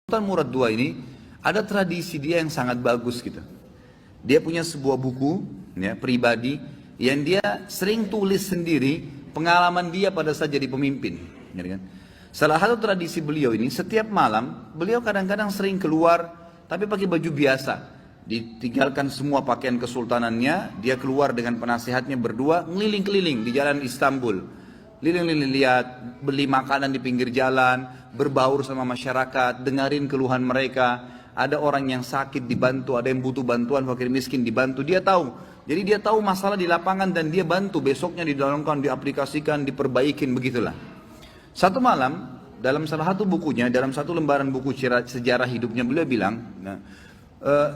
Sultan Murad II ini ada tradisi dia yang sangat bagus gitu. Dia punya sebuah buku ya, pribadi yang dia sering tulis sendiri pengalaman dia pada saat jadi pemimpin. Ya kan? Salah satu tradisi beliau ini setiap malam beliau kadang-kadang sering keluar tapi pakai baju biasa. Ditinggalkan semua pakaian kesultanannya, dia keluar dengan penasehatnya berdua ngeliling-keliling di jalan Istanbul. Liling-liling lihat, beli makanan di pinggir jalan, berbaur sama masyarakat, dengerin keluhan mereka. Ada orang yang sakit dibantu, ada yang butuh bantuan, fakir miskin dibantu, dia tahu. Jadi dia tahu masalah di lapangan dan dia bantu, besoknya didalamkan, diaplikasikan, diperbaikin, begitulah. Satu malam, dalam salah satu bukunya, dalam satu lembaran buku sejarah hidupnya, beliau bilang,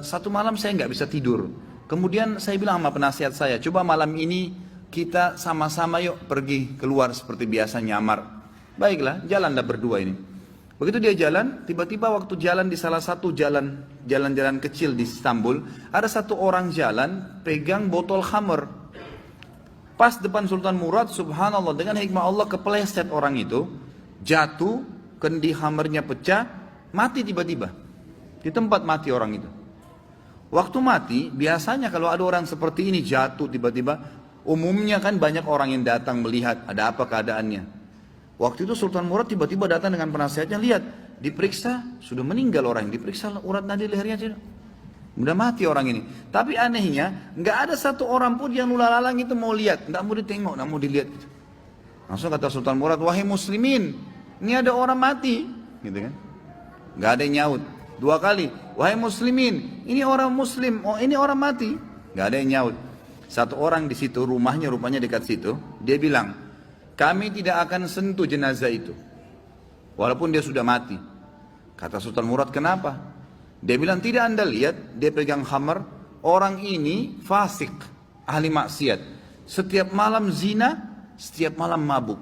satu malam saya nggak bisa tidur. Kemudian saya bilang sama penasihat saya, coba malam ini kita sama-sama yuk pergi keluar seperti biasa nyamar. Baiklah, jalanlah berdua ini. Begitu dia jalan, tiba-tiba waktu jalan di salah satu jalan-jalan kecil di Istanbul, ada satu orang jalan pegang botol khamr. Pas depan Sultan Murad, subhanallah, dengan hikmah Allah kepleset orang itu, jatuh, kendi khamrnya pecah, mati tiba-tiba. Di tempat mati orang itu. Waktu mati, biasanya kalau ada orang seperti ini jatuh tiba-tiba, umumnya kan banyak orang yang datang melihat ada apa keadaannya. Waktu itu Sultan Murad tiba-tiba datang dengan penasihatnya, lihat, diperiksa, sudah meninggal orang, diperiksa urat nadi lehernya sudah mati orang ini. Tapi anehnya, nggak ada satu orang pun yang lulalang itu mau lihat, nggak mau ditengok, nggak mau dilihat. Langsung kata Sultan Murad, wahai muslimin, ini ada orang mati, gitu kan? Nggak ada yang nyaut. Dua kali, wahai muslimin, ini orang muslim, oh ini orang mati, nggak ada yang nyaut. Satu orang di situ, rumahnya rupanya dekat situ, dia bilang, kami tidak akan sentuh jenazah itu, walaupun dia sudah mati. Kata Sultan Murad, kenapa? Dia bilang, tidak anda lihat, dia pegang khamar, orang ini fasik, ahli maksiat. Setiap malam zina, setiap malam mabuk.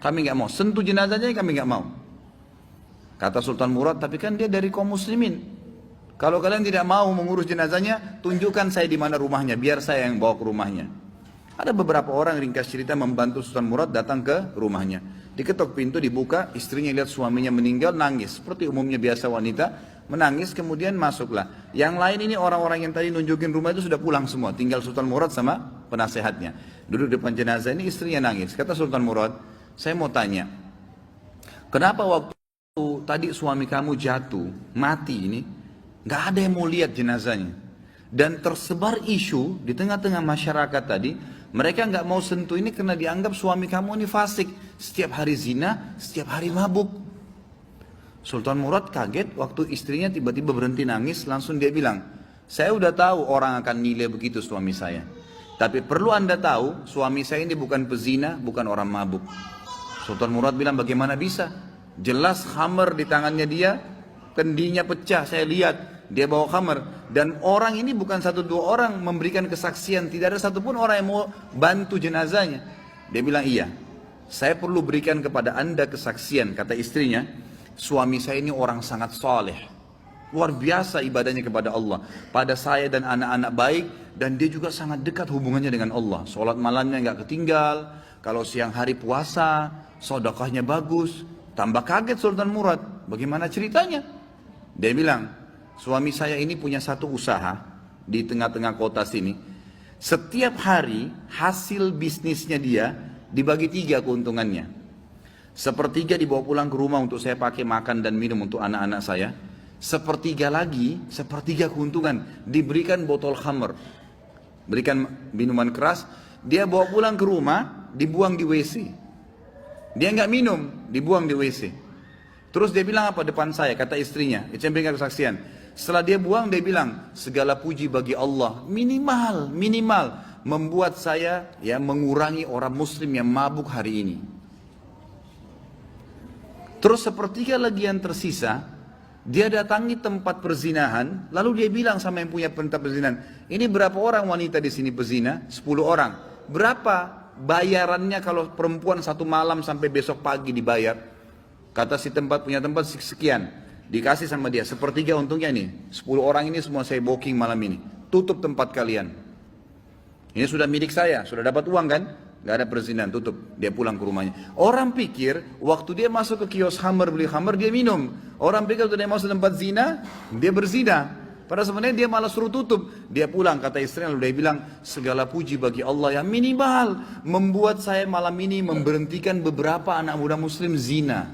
Kami nggak mau, sentuh jenazahnya kami nggak mau. Kata Sultan Murad, tapi kan dia dari kaum muslimin. Kalau kalian tidak mau mengurus jenazahnya, tunjukkan saya di mana rumahnya, biar saya yang bawa ke rumahnya. Ada beberapa orang ringkas cerita membantu Sultan Murad datang ke rumahnya. Diketok pintu, dibuka, istrinya lihat suaminya meninggal, nangis. Seperti umumnya biasa wanita, menangis, kemudian masuklah. Yang lain ini orang-orang yang tadi nunjukin rumah itu sudah pulang semua, tinggal Sultan Murad sama penasehatnya. Duduk depan jenazah ini, istrinya nangis. Kata Sultan Murad, saya mau tanya, kenapa waktu tadi suami kamu jatuh, mati ini, nggak ada yang mau lihat jenazahnya, dan tersebar isu di tengah-tengah masyarakat tadi, mereka nggak mau sentuh ini karena dianggap suami kamu ini fasik, setiap hari zina, setiap hari mabuk. Sultan Murad kaget waktu istrinya tiba-tiba berhenti nangis, langsung dia bilang, saya udah tahu orang akan nilai begitu suami saya, tapi perlu anda tahu, suami saya ini bukan pezina, bukan orang mabuk. Sultan Murad bilang, bagaimana bisa? Jelas khamar di tangannya dia, kendinya pecah, saya lihat. Dia bawa khamar, dan orang ini bukan satu dua orang memberikan kesaksian, tidak ada satupun orang yang mau bantu jenazahnya. Dia bilang, iya, saya perlu berikan kepada anda kesaksian. Kata istrinya, suami saya ini orang sangat saleh, luar biasa ibadahnya kepada Allah, pada saya dan anak-anak baik, dan dia juga sangat dekat hubungannya dengan Allah. Sholat malamnya nggak ketinggal, kalau siang hari puasa, sedekahnya bagus. Tambah kaget Sultan Murad, bagaimana ceritanya? Dia bilang, suami saya ini punya satu usaha di tengah-tengah kota sini. Setiap hari hasil bisnisnya dia dibagi 3 keuntungannya. Sepertiga dibawa pulang ke rumah untuk saya pakai makan dan minum untuk anak-anak saya. Sepertiga lagi, sepertiga keuntungan diberikan botol khamr, berikan minuman keras. Dia bawa pulang ke rumah, dibuang di WC. Dia nggak minum, dibuang di WC. Terus dia bilang apa depan saya, kata istrinya, itu yang berikan kesaksian. Setelah dia buang, dia bilang, segala puji bagi Allah, minimal membuat saya ya mengurangi orang muslim yang mabuk hari ini. Terus sepertiga lagi yang tersisa, dia datangi tempat perzinahan, lalu dia bilang sama yang punya tempat perzinahan, ini berapa orang wanita di sini pezina? 10 orang. Berapa bayarannya kalau perempuan satu malam sampai besok pagi dibayar? Kata si tempat punya tempat sekian. Dikasih sama dia, sepertiga untungnya nih, 10 orang ini semua saya booking malam ini, tutup tempat kalian. Ini sudah milik saya, sudah dapat uang kan? nggak ada perzinahan, tutup. Dia pulang ke rumahnya. Orang pikir waktu dia masuk ke kios khamar, beli khamar, dia minum. Orang pikir waktu dia masuk tempat zina, dia berzina. Padahal sebenarnya dia malah suruh tutup. Dia pulang, kata istrinya, lalu dia bilang, segala puji bagi Allah yang minimal membuat saya malam ini memberhentikan beberapa anak muda muslim zina.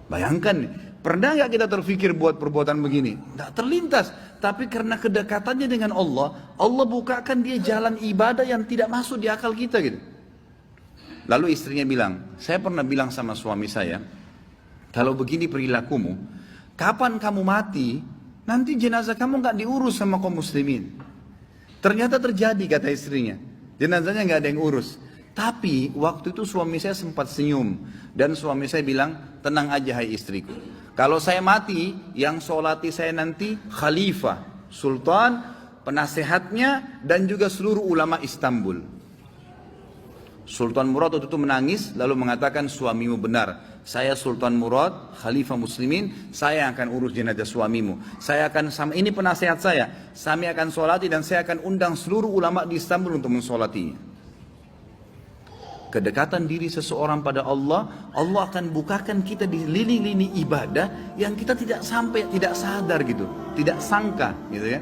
Bayangkan, pernah nggak kita terfikir buat perbuatan begini? Nggak terlintas. Tapi karena kedekatannya dengan Allah, Allah bukakan dia jalan ibadah yang tidak masuk di akal kita gitu. Lalu istrinya bilang, saya pernah bilang sama suami saya, kalau begini perilakumu, kapan kamu mati, nanti jenazah kamu nggak diurus sama kaum muslimin. Ternyata terjadi, kata istrinya, jenazahnya nggak ada yang urus. Tapi waktu itu suami saya sempat senyum, dan suami saya bilang, tenang aja hai istriku, kalau saya mati, yang sholati saya nanti khalifah, sultan, penasehatnya, dan juga seluruh ulama Istanbul. Sultan Murad waktu itu menangis, lalu mengatakan, suamimu benar, saya Sultan Murad, khalifah muslimin, saya akan urus jenazah suamimu. Saya akan, sama ini penasehat saya, kami akan sholati dan saya akan undang seluruh ulama di Istanbul untuk mensolatinya. Kedekatan diri seseorang pada Allah, Allah akan bukakan kita di lini-lini ibadah yang kita tidak sampai, tidak sadar gitu, tidak sangka gitu ya.